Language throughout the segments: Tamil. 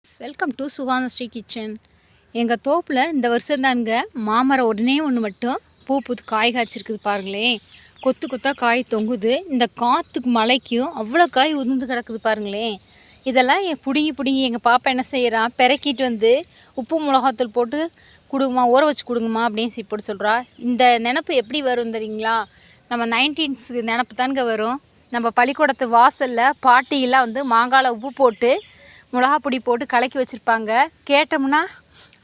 Welcome to சுகானஸ்ரீ kitchen. எங்கள் தோப்பில் இந்த வருஷம் தாங்க மாமரம் உடனே ஒன்று மட்டும் பூ பூத்து காய் காய்ச்சிருக்குது பாருங்களேன். கொத்து கொத்தாக காய் தொங்குது. இந்த காற்றுக்கு மழைக்கும் அவ்வளோ காய் உதிர்ந்து கிடக்குது பாருங்களேன். இதெல்லாம் பிடுங்கி எங்கள் பாப்பா என்ன செய்கிறான், பெருக்கிட்டு வந்து உப்பு மிளகாத்தூள் போட்டு கொடுங்கம்மா, ஊற வச்சு கொடுங்கம்மா அப்படின்னு போட்டு சொல்கிறா. இந்த நினப்பு எப்படி வரும் தெரியுங்களா? நம்ம 19s நினப்பு தானுங்க வரும். நம்ம பள்ளிக்கூடத்து வாசலில் பாட்டியெல்லாம் வந்து மாங்காயில் உப்பு போட்டு மிளகாப்பொடி போட்டு கலக்கி வச்சுருப்பாங்க. கேட்டோம்னா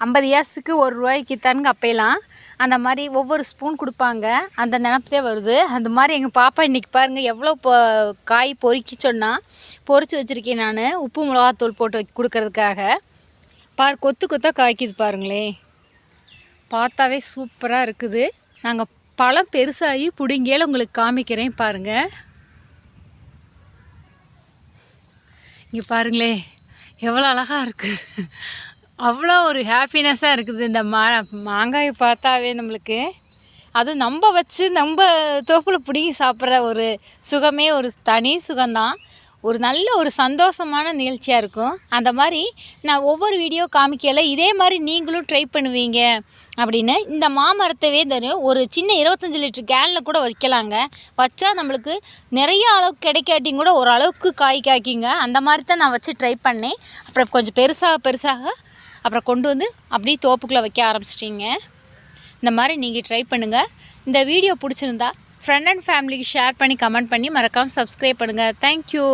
50 இயர்ஸுக்கு ₹1 தானுங்க அப்பையெல்லாம். அந்த மாதிரி ஒவ்வொரு ஸ்பூன் கொடுப்பாங்க. அந்த நினப்பே வருது. அந்த மாதிரி எங்கள் பாப்பா இன்றைக்கி பாருங்கள் எவ்வளோ காய் பொறுக்கி சொன்னால் பொறிச்சு வச்சுருக்கேன் நான், உப்பு மிளகாத்தூள் போட்டு கொடுக்கறதுக்காக. கொத்து கொத்தாக காய்க்குது பாருங்களேன். பார்த்தாவே சூப்பராக இருக்குது. நாங்கள் பழம் பெருசாகி பிடுங்கியால் உங்களுக்கு காமிக்கிறேன் பாருங்கள். இங்கே பாருங்களேன் எவ்வளோ அழகாக இருக்குது. அவ்வளோ ஒரு ஹாப்பினஸ்ஸாக இருக்குது இந்த மாங்காயை பார்த்தாவே நம்மளுக்கு. அது நம்ம வச்சு நம்ம தோப்பில் பிடிங்கி சாப்பிட்ற ஒரு சுகமே ஒரு தனி சுகம்தான். ஒரு நல்ல ஒரு சந்தோஷமான நிகழ்ச்சியாக இருக்கும். அந்த மாதிரி நான் ஒவ்வொரு வீடியோ காமிக்கல இதே மாதிரி நீங்களும் ட்ரை பண்ணுவீங்க அப்படின்னு இந்த மாமரத்தவே தரும் ஒரு சின்ன 25 லிட்டர் கேனில் கூட வைக்கலாங்க. வச்சா நம்மளுக்கு நிறைய அளவுக்கு கிடைக்காட்டியும் கூட ஓரளவுக்கு காய் காய்க்குங்க. அந்த மாதிரி தான் நான் வச்சு ட்ரை பண்ணேன். அப்புறம் கொஞ்சம் பெருசாக அப்புறம் கொண்டு வந்து அப்படியே தோப்புக்குள்ளே வைக்க ஆரம்பிச்சிட்டிங்க. இந்த மாதிரி நீங்கள் ட்ரை பண்ணுங்கள். இந்த வீடியோ பிடிச்சிருந்தா ஃப்ரெண்ட் அண்ட் ஃபேமிலிக்கு ஷேர் பண்ணி கமெண்ட் பண்ணி மறக்காமல் சப்ஸ்கிரைப் பண்ணுங்கள். தேங்க்யூ.